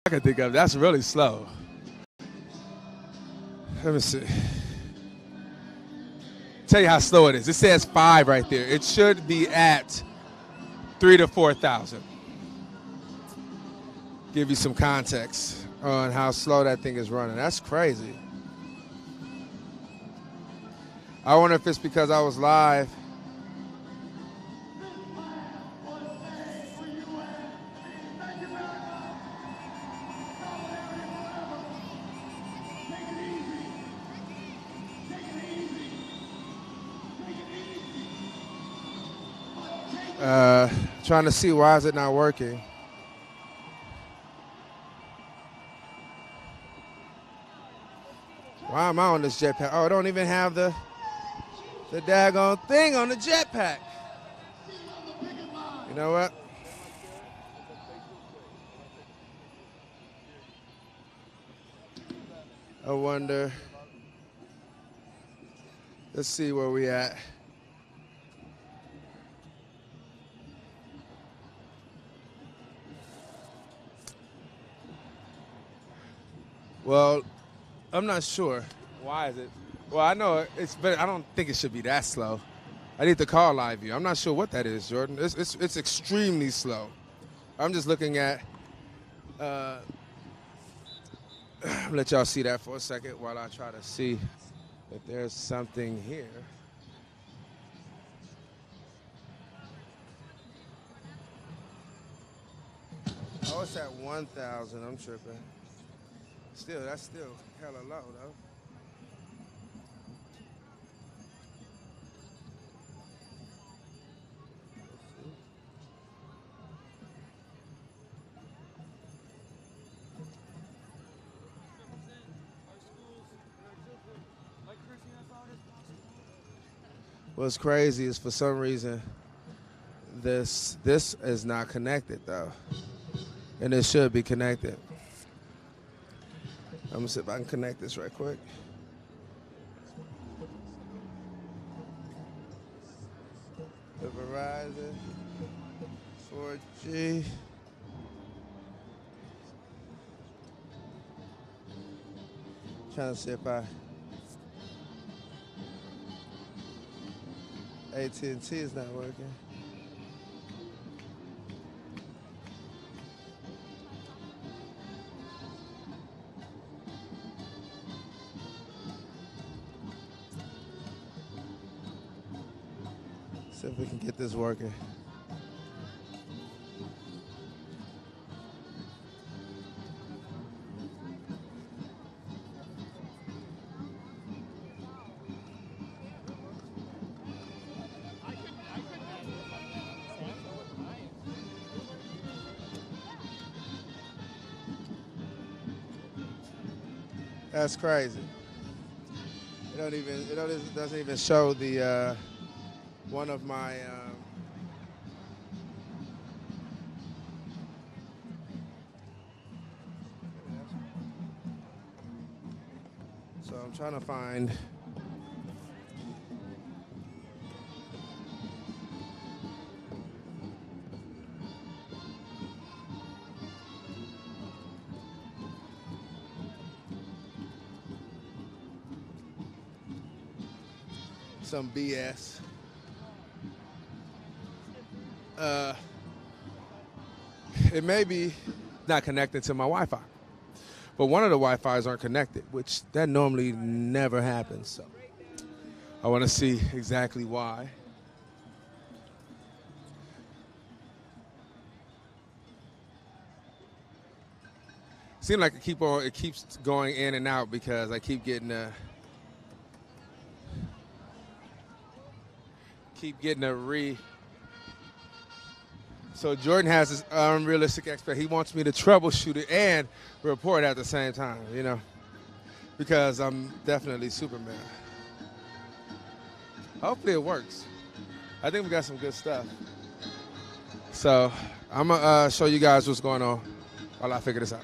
I can think of. That's really slow. Let me see. Tell you how slow it is. It says 5 right there. It should be at 3 to 4,000. Give you some context on how slow that thing is running. That's crazy. I wonder if it's because I was live. Trying to see why is it not working. Why am I on this jetpack? Oh, I don't even have the daggone thing on the jetpack. You know what? I wonder. Let's see where we at. Well, I'm not sure. Why is it? Well, I know it's, but I don't think it should be that slow. I need to call live view. I'm not sure what that is, Jordan. It's extremely slow. I'm just looking at. Let y'all see that for a second while I try to see if there's something here. Oh, it's at 1,000. I'm tripping. Still, that's still hella low, though. What's crazy is for some reason this is not connected, though. And it should be connected. I'm gonna see if I can connect this right quick. The Verizon 4G. Trying to see if AT&T is not working. See if we can get this working. That's crazy. It doesn't even show the one of my so I'm trying to find some BS. It may be not connected to my Wi-Fi, but one of the Wi-Fis aren't connected, which that normally never happens. So I want to see exactly why. Seems like it keeps going in and out because I keep getting a So Jordan has this unrealistic expectation. He wants me to troubleshoot it and report at the same time, you know, because I'm definitely Superman. Hopefully it works. I think we got some good stuff. So I'm going to show you guys what's going on while I figure this out.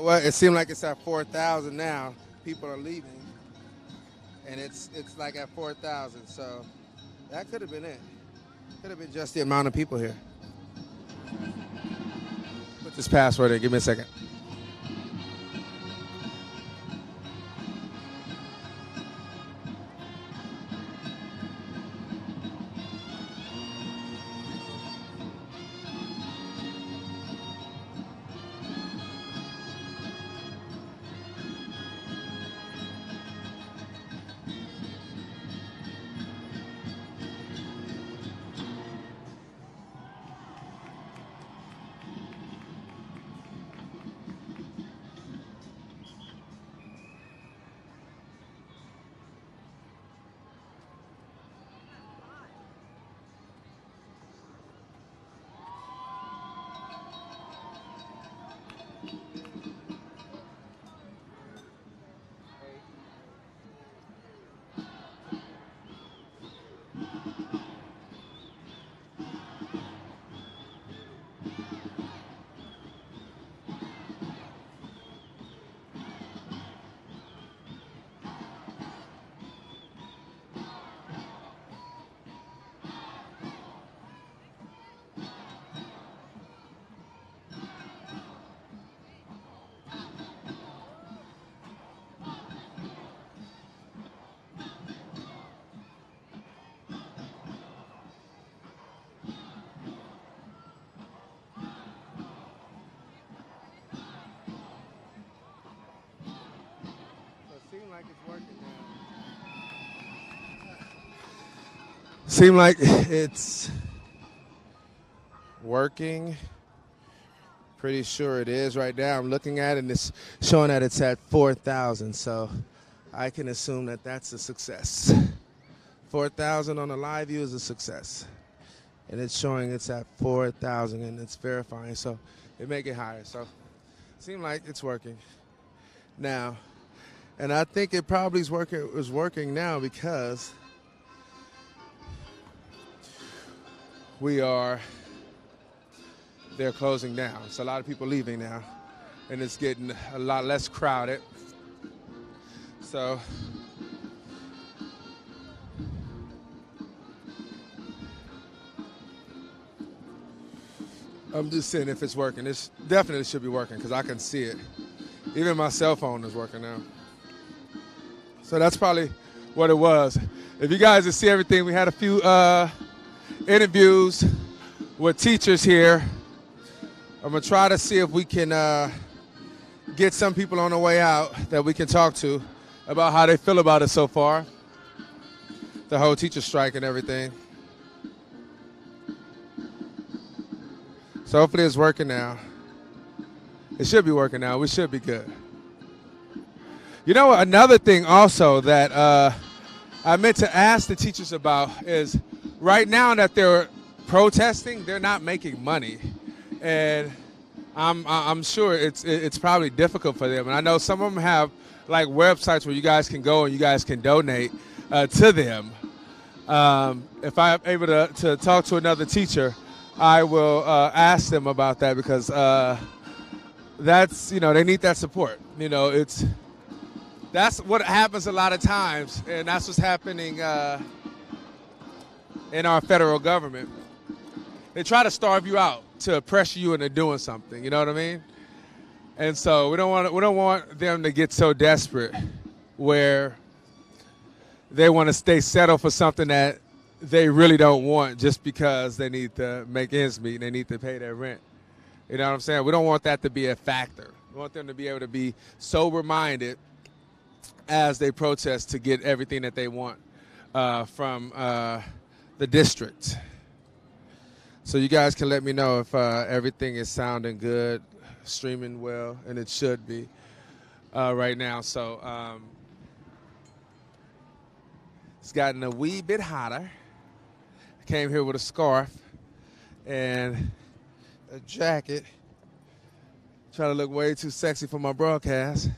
Well, it seemed like it's at 4,000 now. People are leaving, and it's like at 4,000. So that could have been it. Could have been just the amount of people here. Put this password in. Give me a second. Seem like it's working. Pretty sure it is right now. I'm looking at it and it's showing that it's at 4,000. So I can assume that that's a success. 4,000 on the live view is a success. And it's showing it's at 4,000 and it's verifying. So it may get higher. So it seems like it's working now. And I think it probably is working now because they're closing down. So a lot of people leaving now, and it's getting a lot less crowded. So I'm just seeing if it's working. It definitely should be working because I can see it. Even my cell phone is working now. So that's probably what it was. If you guys would see everything, we had a few interviews with teachers here. I'm going to try to see if we can get some people on the way out that we can talk to about how they feel about it so far, the whole teacher strike and everything. So hopefully it's working now. It should be working now. We should be good. You know, another thing also that I meant to ask the teachers about is right now that they're protesting, they're not making money. And I'm sure it's probably difficult for them. And I know some of them have like websites where you guys can go and you guys can donate to them. If I'm able to talk to another teacher, I will ask them about that because that's, they need that support. That's what happens a lot of times, and that's what's happening in our federal government. They try to starve you out to pressure you into doing something. You know what I mean? And so we don't want them to get so desperate where they want to stay settled for something that they really don't want just because they need to make ends meet and they need to pay their rent. You know what I'm saying? We don't want that to be a factor. We want them to be able to be sober-minded as they protest to get everything that they want from the district. So you guys can let me know if everything is sounding good, streaming well, and it should be right now. So it's gotten a wee bit hotter. I came here with a scarf and a jacket. Trying to look way too sexy for my broadcast.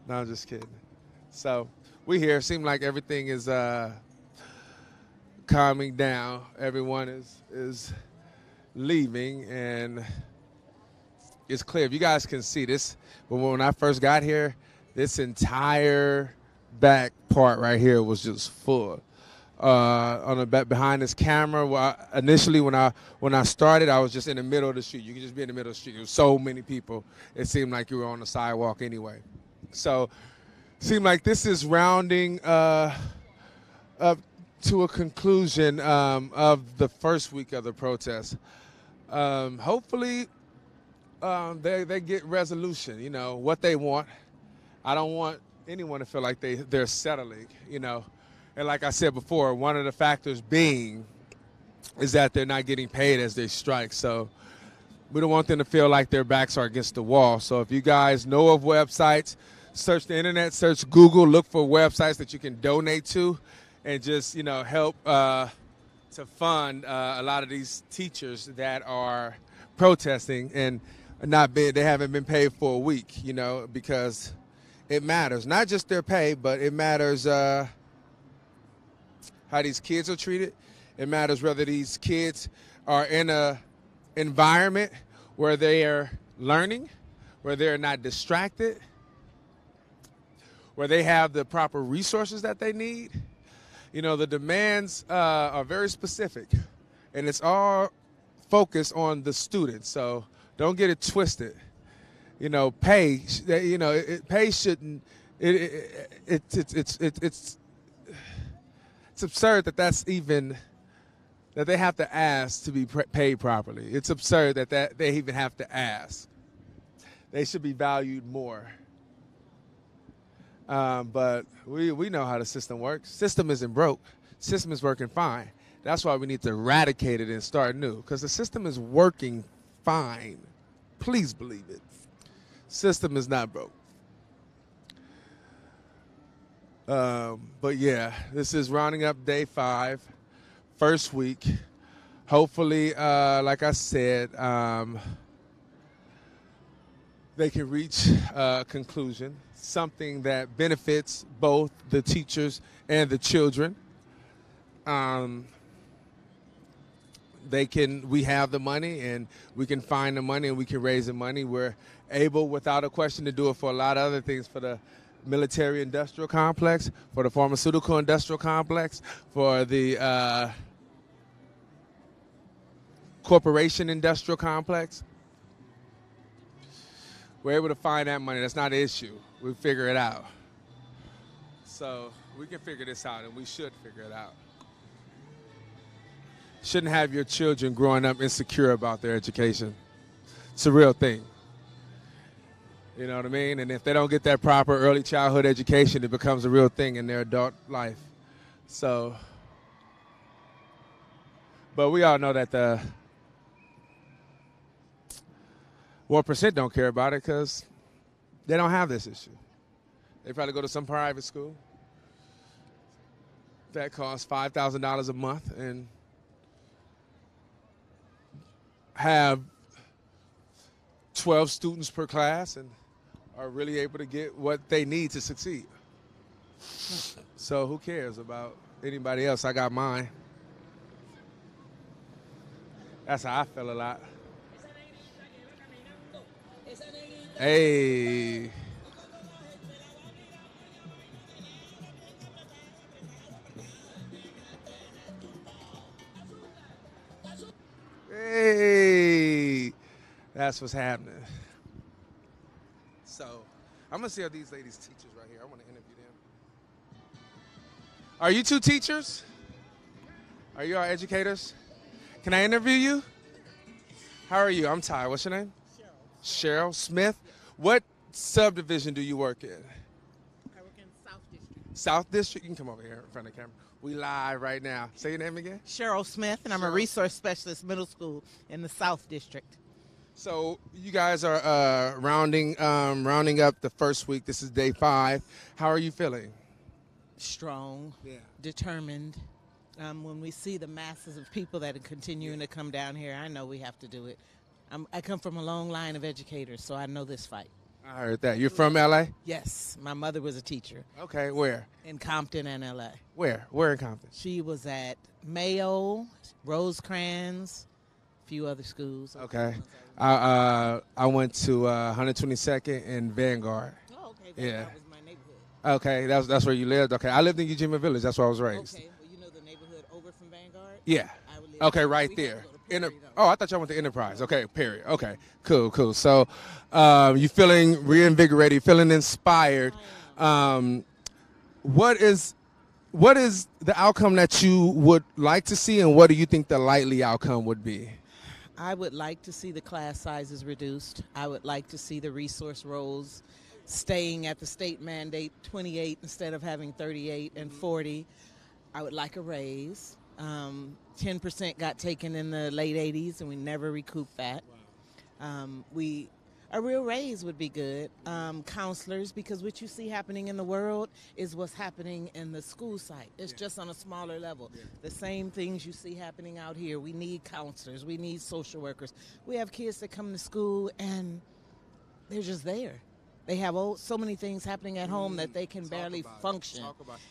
No, I'm just kidding. So we here. Seem like everything is calming down. Everyone is leaving, and it's clear. If you guys can see this, but when I first got here, this entire back part right here was just full. On the back behind this camera, initially when I started, I was just in the middle of the street. You could just be in the middle of the street. There was so many people, it seemed like you were on the sidewalk anyway. So, it seemed like this is rounding up to a conclusion of the first week of the protest. Hopefully, they get resolution. You know what they want. I don't want anyone to feel like they're settling. You know. And like I said before, one of the factors being is that they're not getting paid as they strike. So we don't want them to feel like their backs are against the wall. So if you guys know of websites, search the internet, search Google, look for websites that you can donate to and just, help to fund a lot of these teachers that are protesting and they haven't been paid for a week, because it matters. Not just their pay, but it matters how these kids are treated. It matters whether these kids are in a environment where they are learning, where they're not distracted, where they have the proper resources that they need. The demands are very specific, and it's all focused on the students. So don't get it twisted. Pay. Pay shouldn't. It's absurd that they have to ask to be paid properly. It's absurd that they even have to ask. They should be valued more. But we know how the system works. System isn't broke. System is working fine. That's why we need to eradicate it and start new, because the system is working fine. Please believe it. System is not broke. But yeah, this is rounding up day 5, first week. Hopefully, like I said, they can reach a conclusion, something that benefits both the teachers and the children. We have the money, and we can find the money, and we can raise the money. We're able, without a question, to do it for a lot of other things, for the military-industrial complex, for the pharmaceutical-industrial complex, for the corporation-industrial complex. We're able to find that money. That's not an issue. We figure it out. So we can figure this out, and we should figure it out. Shouldn't have your children growing up insecure about their education. It's a real thing. You know what I mean? And if they don't get that proper early childhood education, it becomes a real thing in their adult life. So, but we all know that the 1% don't care about it because they don't have this issue. They probably go to some private school that costs $5,000 a month and have 12 students per class and are really able to get what they need to succeed. So who cares about anybody else? I got mine. That's how I feel a lot. Hey. Hey. That's what's happening. So, I'm going to see how these ladies teachers right here. I want to interview them. Are you two teachers? Are you our educators? Can I interview you? How are you? I'm Ty. What's your name? Cheryl Smith. What subdivision do you work in? I work in South District. South District? You can come over here in front of the camera. We live right now. Say your name again. Cheryl Smith, and I'm a resource specialist middle school in the South District. So you guys are rounding up the first week. This is day 5. How are you feeling? Strong, determined. When we see the masses of people that are continuing to come down here, I know we have to do it. I come from a long line of educators, so I know this fight. I heard that. You're from L.A.? Yes. My mother was a teacher. Okay, where? In Compton and L.A. Where? Where in Compton? She was at Mayo, Rosecrans, few other schools. Okay. I went to 122nd and Vanguard. Oh, okay. Yeah. That was my neighborhood. Okay, that's where you lived. Okay, I lived in Eugene Village. That's where I was raised. Okay. Well, you know the neighborhood over from Vanguard? Yeah. Okay, right there. I thought y'all went to Enterprise. Okay, period. Okay, cool. So, you feeling reinvigorated, feeling inspired. What is the outcome that you would like to see, and what do you think the likely outcome would be? I would like to see the class sizes reduced. I would like to see the resource roles staying at the state mandate 28 instead of having 38 and 40. I would like a raise. 10% got taken in the late 80s, and we never recouped that. A real raise would be good. Counselors, because what you see happening in the world is what's happening in the school site. It's just on a smaller level. The same things you see happening out here. We need counselors. We need social workers. We have kids that come to school, and they're just there. They have so many things happening at home that they can barely function.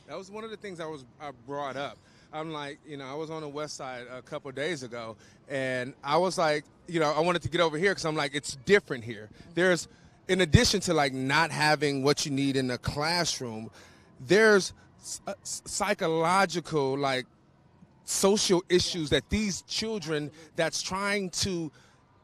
That was one of the things I brought up. I'm like, I was on the west side a couple of days ago, and I was like, I wanted to get over here because I'm like, it's different here. There's, in addition to like not having what you need in the classroom, there's psychological, like social issues that these children that's trying to,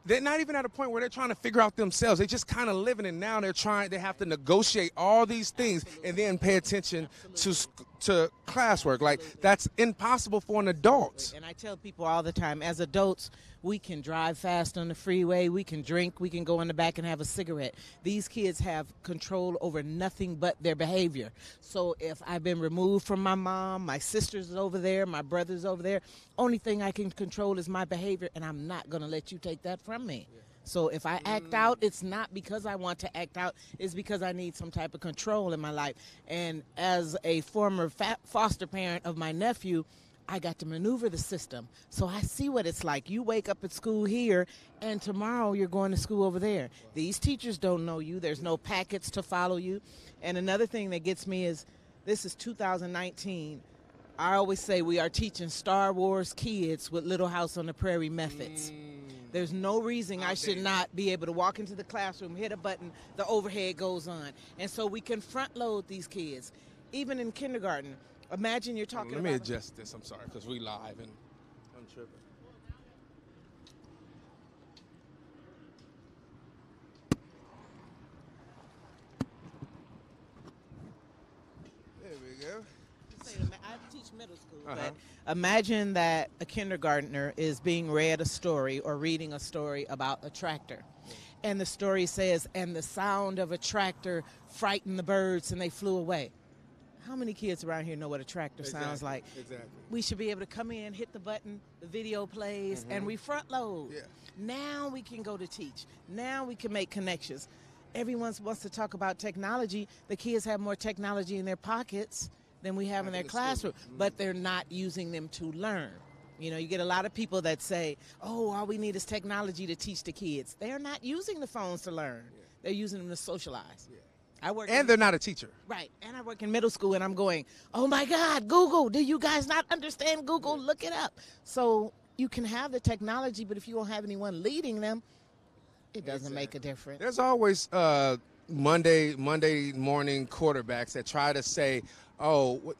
they're not even at a point where they're trying to figure out themselves. They're just kind of living, and now they have to negotiate all these things and then pay attention to classwork. Like, that's impossible for an adult. And I tell people all the time, as adults, we can drive fast on the freeway, we can drink, we can go in the back and have a cigarette. These kids have control over nothing but their behavior. So if I've been removed from my mom, my sister's over there, my brother's over there, only thing I can control is my behavior, and I'm not going to let you take that from me. So if I act out, it's not because I want to act out. It's because I need some type of control in my life. And as a former foster parent of my nephew, I got to maneuver the system. So I see what it's like. You wake up at school here, and tomorrow you're going to school over there. These teachers don't know you. There's no packets to follow you. And another thing that gets me is, this is 2019. I always say we are teaching Star Wars kids with Little House on the Prairie methods. There's no reason I should not be able to walk into the classroom, hit a button, the overhead goes on. And so we can front load these kids. Even in kindergarten, imagine you're talking about... Let me adjust this, I'm sorry, because we live and I'm tripping. There we go. I teach middle school, but imagine that a kindergartner is being read a story or reading a story about a tractor. And the story says, and the sound of a tractor frightened the birds and they flew away. How many kids around here know what a tractor sounds like? Exactly. We should be able to come in, hit the button, the video plays, and we front load. Yeah. Now we can go to teach. Now we can make connections. Everyone wants to talk about technology. The kids have more technology in their pockets than we have in their classroom, but they're not using them to learn. You get a lot of people that say, oh, all we need is technology to teach the kids. They're not using the phones to learn. Yeah. They're using them to socialize. Yeah. They're not a teacher. Right. And I work in middle school, and I'm going, oh, my God, Google. Do you guys not understand Google? Look it up. So you can have the technology, but if you don't have anyone leading them, it doesn't make a difference. There's always Monday morning quarterbacks that try to say, oh,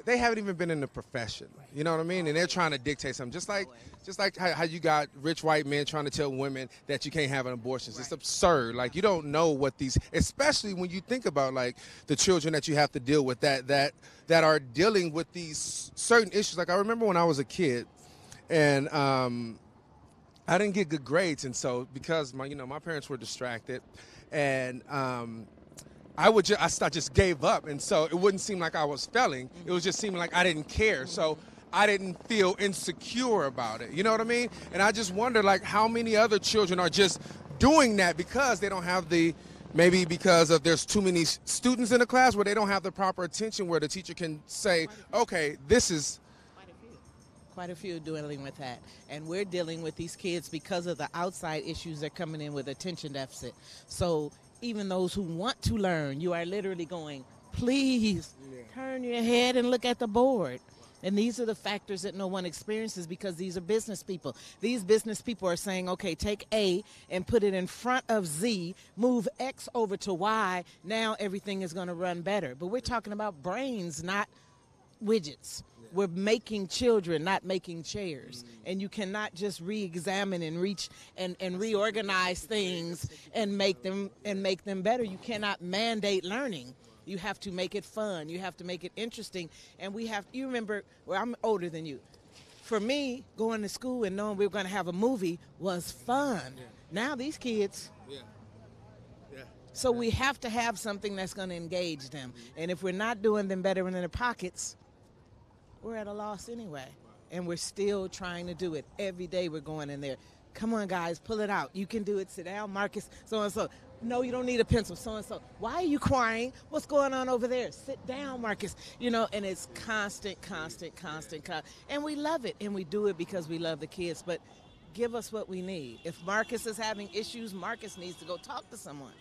they haven't even been in the profession. You know what I mean? And they're trying to dictate something. Just like how you got rich white men trying to tell women that you can't have an abortion. It's absurd. Like, you don't know what these, especially when you think about like the children that you have to deal with that are dealing with these certain issues. Like, I remember when I was a kid, and I didn't get good grades, and so because my parents were distracted, and I just gave up, and so it wouldn't seem like I was failing. It was just seeming like I didn't care, so I didn't feel insecure about it. You know what I mean? And I just wonder, like, how many other children are just doing that because they don't have maybe because of there's too many students in the class where they don't have the proper attention where the teacher can say, okay, this is... Quite a few dealing with that. And we're dealing with these kids because of the outside issues they're coming in with attention deficit. So even those who want to learn, you are literally going, please turn your head and look at the board. And these are the factors that no one experiences because these are business people. These business people are saying, okay, take A and put it in front of Z, move X over to Y, now everything is going to run better. But we're talking about brains, not widgets. We're making children, not making chairs. And you cannot just re-examine and reach and reorganize things and make them better. You cannot mandate learning. You have to make it fun. You have to make it interesting. And you remember, well, I'm older than you. For me, going to school and knowing we were going to have a movie was fun. Yeah. Now these kids. Yeah. Yeah. So we have to have something that's going to engage them. And if we're not doing them better in their pockets, we're at a loss anyway. And we're still trying to do it. Every day we're going in there. Come on, guys, pull it out. You can do it. Sit down, Marcus, so-and-so. No, you don't need a pencil, so-and-so. Why are you crying? What's going on over there? Sit down, Marcus. And it's constant. And we love it, and we do it because we love the kids. But give us what we need. If Marcus is having issues, Marcus needs to go talk to someone.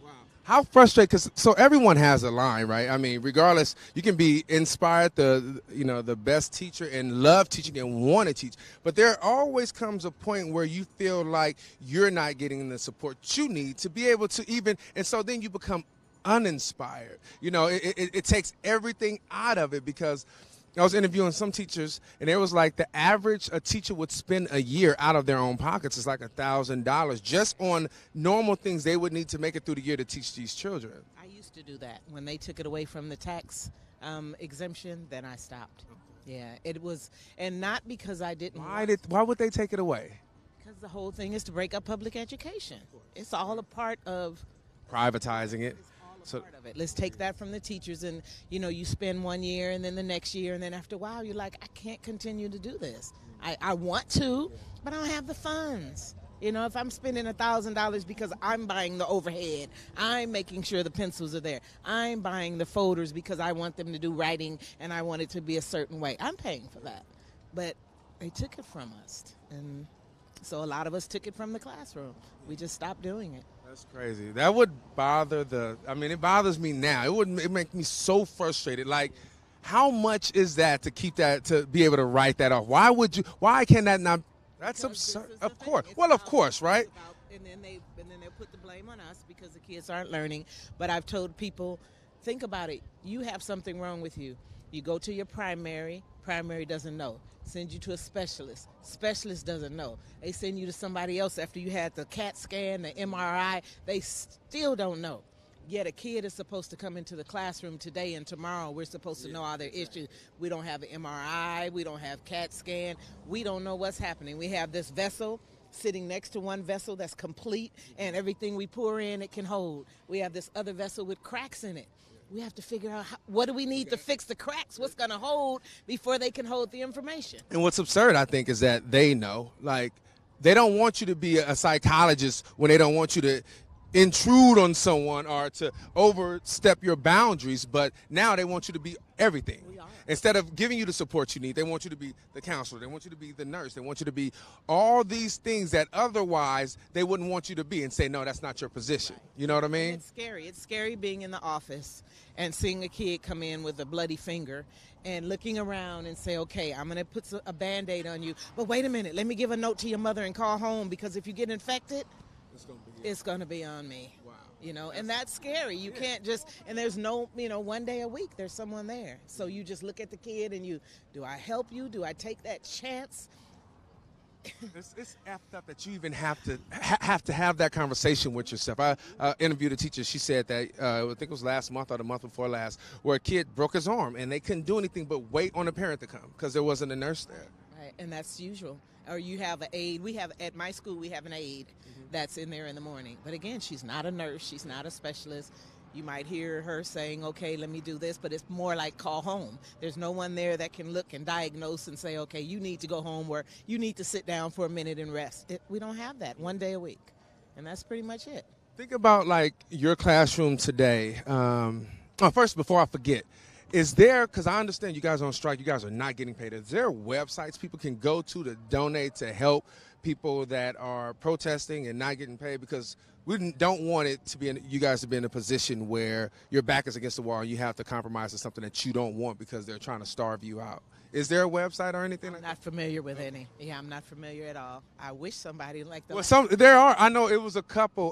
Wow. How frustrating, because so everyone has a line, right? I mean, regardless, you can be inspired, the best teacher and love teaching and want to teach. But there always comes a point where you feel like you're not getting the support you need to be able to even, and so then you become uninspired. It takes everything out of it because I was interviewing some teachers, and it was like the average a teacher would spend a year out of their own pockets is like $1,000 just on normal things they would need to make it through the year to teach these children. I used to do that. When they took it away from the tax exemption, then I stopped. Yeah, it was, and not because I didn't. Why would they take it away? Because the whole thing is to break up public education. It's all a part of privatizing it. Part of it. Let's take that from the teachers, and you spend 1 year and then the next year, and then after a while you're like, I can't continue to do this. I want to, but I don't have the funds. If I'm spending $1,000 because I'm buying the overhead, I'm making sure the pencils are there, I'm buying the folders because I want them to do writing and I want it to be a certain way, I'm paying for that. But they took it from us, and so a lot of us took it from the classroom. We just stopped doing it. That's crazy. That would bother it bothers me now. It make me so frustrated. Like, how much is that to keep that, to be able to write that off? Why can that not, that's absurd. Of course. Well, of course, right? And then they put the blame on us because the kids aren't learning. But I've told people, think about it. You have something wrong with you. You go to your primary doesn't know. Send you to a specialist doesn't know. They send you to somebody else after you had the CAT scan, the MRI, they still don't know. Yet a kid is supposed to come into the classroom today, and tomorrow we're supposed to know all their issues. We don't have an MRI, we don't have CAT scan, we don't know what's happening. We have this vessel sitting next to one vessel that's complete, and everything we pour in it can hold. We have this other vessel with cracks in it. We have to figure out what do we need to fix the cracks, what's going to hold before they can hold the information. And what's absurd, I think, is that they know. Like, they don't want you to be a psychologist when they don't want you to intrude on someone or to overstep your boundaries, but now they want you to be everything. Instead of giving you the support you need, they want you to be the counselor, they want you to be the nurse, they want you to be all these things that otherwise they wouldn't want you to be, and say, no, that's not your position. Right. You know what I mean? And it's scary. It's scary being in the office and seeing a kid come in with a bloody finger and looking around and say, okay, I'm going to put a Band-Aid on you, but wait a minute, let me give a note to your mother and call home, because if you get infected, it's going to be on me. Wow. And that's scary. You can't just, and there's no, 1 day a week there's someone there. So you just look at the kid and do I help you? Do I take that chance? It's effed up that you even have to have that conversation with yourself. I interviewed a teacher. She said that, I think it was last month or the month before last, where a kid broke his arm and they couldn't do anything but wait on a parent to come because there wasn't a nurse there. Right, and that's usual. Or you have an aide. At my school, we have an aide that's in there in the morning. But again, she's not a nurse. She's not a specialist. You might hear her saying, okay, let me do this, but it's more like call home. There's no one there that can look and diagnose and say, okay, you need to go home, or you need to sit down for a minute and rest. We don't have that 1 day a week, and that's pretty much it. Think about, like, your classroom today. First, before I forget, Is there, because I understand you guys are on strike, you guys are not getting paid. Is there websites people can go to donate to help people that are protesting and not getting paid? Because we don't want it to be you guys to be in a position where your back is against the wall and you have to compromise to something that you don't want because they're trying to starve you out. Is there a website or anything like that? I'm not familiar with any. Yeah, I'm not familiar at all. I wish somebody like the. Well, there are. I know it was a couple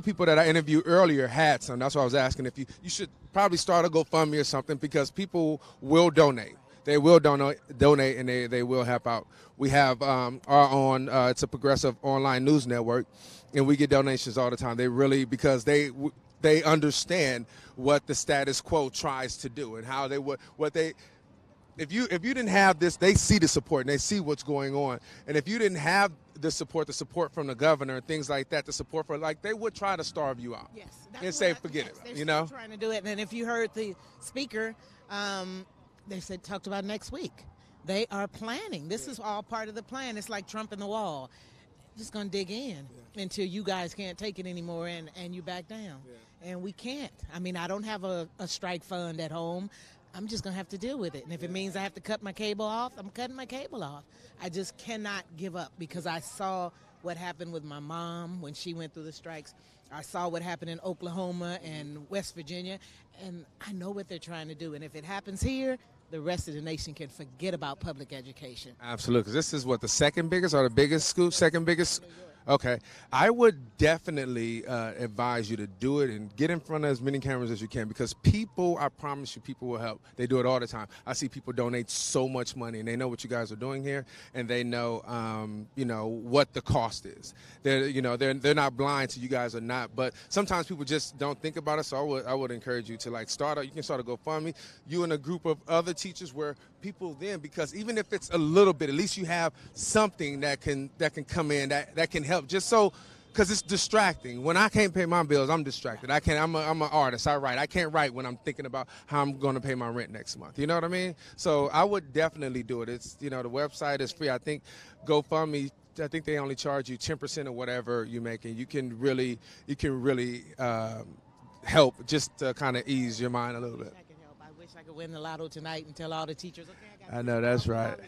people that I interviewed earlier had some. That's why I was asking if you should probably start a GoFundMe or something because people will donate. They will donate, and they will help out. We have our own. It's a progressive online news network, and we get donations all the time. They really because they understand what the status quo tries to do and how they would what they. If you didn't have this, they see the support and they see what's going on. And if you didn't have the support from the governor and things like that, the support for they would try to starve you out. Yes, and say forget it. They're you know, trying to do it. And if you heard the speaker, they talked about next week. They are planning. This is all part of the plan. It's like Trump in the wall. Just gonna dig in until you guys can't take it anymore and you back down. Yeah. And we can't. I mean, I don't have a strike fund at home. I'm just going to have to deal with it. And if it means I have to cut my cable off, I'm cutting my cable off. I just cannot give up because I saw what happened with my mom when she went through the strikes. I saw what happened in Oklahoma and West Virginia, and I know what they're trying to do. And if it happens here, the rest of the nation can forget about public education. Absolutely, because this is what, the second biggest or the biggest school, second biggest? Okay. I would definitely advise you to do it and get in front of as many cameras as you can because people, I promise you, people will help. They do it all the time. I see people donate so much money and they know what you guys are doing here and they know, what the cost is. They're not blind to you guys or not, but sometimes people just don't think about it. So I would encourage you to you can start a GoFundMe. You and a group of other teachers where people then, because even if it's a little bit, at least you have something that can come in that can help just so, because it's distracting. When I can't pay my bills, I'm distracted. I'm an artist. I write. I can't write when I'm thinking about how I'm going to pay my rent next month. You know what I mean? So I would definitely do it. It's, the website is free. I think GoFundMe, I think they only charge you 10% of whatever you make, and you can really help just to kind of ease your mind a little bit. I could win the lotto tonight and tell all the teachers, okay, I know, that's right.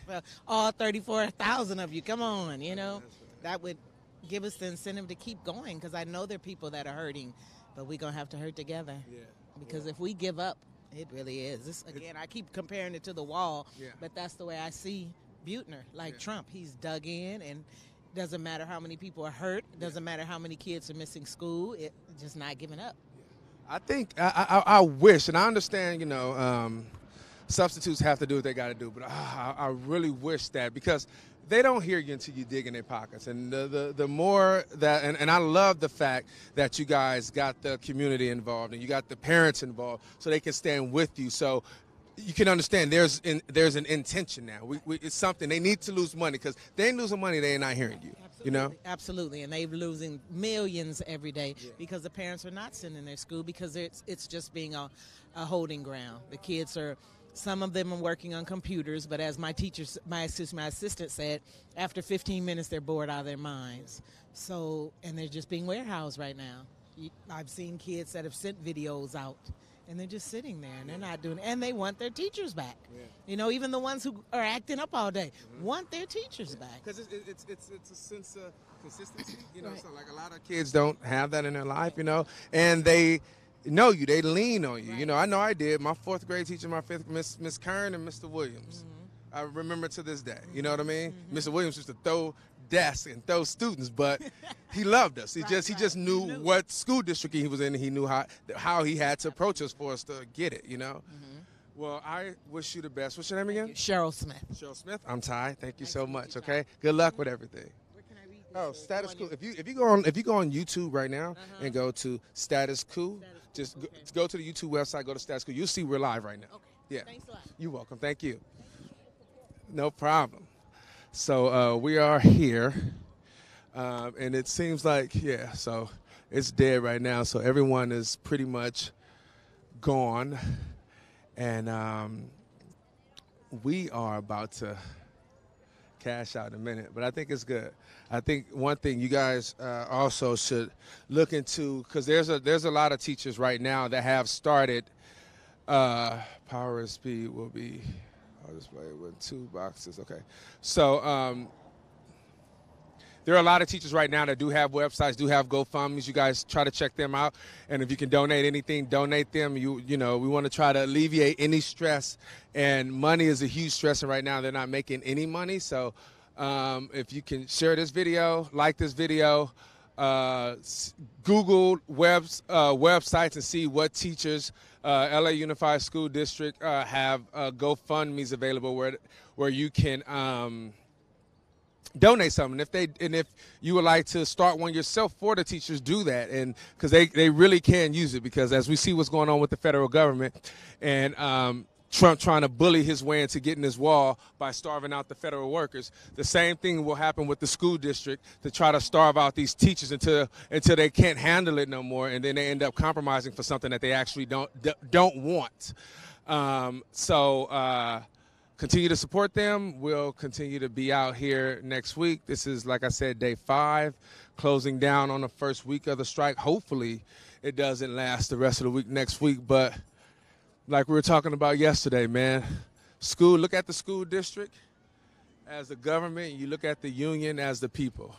All 34,000 of you, come on, That would give us the incentive to keep going because I know there are people that are hurting, but we're going to have to hurt together. Yeah. Because if we give up, it really is. I keep comparing it to the wall, but that's the way I see Buettner, Trump. He's dug in, and doesn't matter how many people are hurt, doesn't matter how many kids are missing school, it's just not giving up. I think I wish, and I understand, substitutes have to do what they got to do, but I really wish that because they don't hear you until you dig in their pockets. And the more that, and I love the fact that you guys got the community involved and you got the parents involved so they can stand with you. So you can understand there's an intention now. It's something. They need to lose money because they ain't losing money, they ain't not hearing you. Absolutely, and they're losing millions every day because the parents are not sending their school because it's just being a holding ground. The kids are, some of them are working on computers, but as my assistant said, after 15 minutes they're bored out of their minds. So, and they're just being warehoused right now. I've seen kids that have sent videos out. And they're just sitting there, and they're not doing it. And they want their teachers back. Yeah. Even the ones who are acting up all day want their teachers back. Because it's a sense of consistency. Right. So like a lot of kids don't have that in their life, and they know you. They lean on you. Right. I know I did. My fourth grade teacher, my fifth, Miss Kern and Mr. Williams. Mm-hmm. I remember to this day. You know what I mean? Mm-hmm. Mr. Williams used to throw desks and throw students, but he loved us. He just knew what school district he was in. He knew how he had to approach us for us to get it. Mm-hmm. Well, I wish you the best. What's your name again? Cheryl Smith. Cheryl Smith. I'm Ty. Thank you so much. Okay. Good luck with everything. Where can I read this? Oh, Status Quo. If you go on YouTube right now and go to Status Quo, just go to the YouTube website. Go to Status Quo. You'll see we're live right now. Okay. Yeah. Thanks a lot. You're welcome. Thank you. No problem. So we are here, and it seems like, so it's dead right now. So everyone is pretty much gone, and we are about to cash out in a minute. But I think it's good. I think one thing you guys also should look into, because there's a lot of teachers right now that have started Power and speed will be, I'll just play it with 2 boxes. Okay. So there are a lot of teachers right now that do have websites, do have GoFundMes. You guys try to check them out. And if you can donate anything, donate them. You know, we want to try to alleviate any stress. And money is a huge stress. And right now they're not making any money. So if you can share this video, like this video, Google websites and see what teachers, LA Unified School District have GoFundMes available where you can donate something. If you would like to start one yourself for the teachers, do that, and because they really can use it, because as we see what's going on with the federal government and Trump trying to bully his way into getting his wall by starving out the federal workers, the same thing will happen with the school district to try to starve out these teachers until they can't handle it no more, and then they end up compromising for something that they actually don't want. Continue to support them. We'll continue to be out here next week. This is, like I said, day 5, closing down on the first week of the strike. Hopefully it doesn't last the rest of the week next week, but like we were talking about yesterday, man, look at the school district as the government, you look at the union as the people.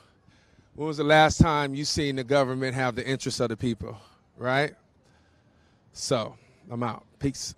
When was the last time you seen the government have the interests of the people, right? So, I'm out. Peace.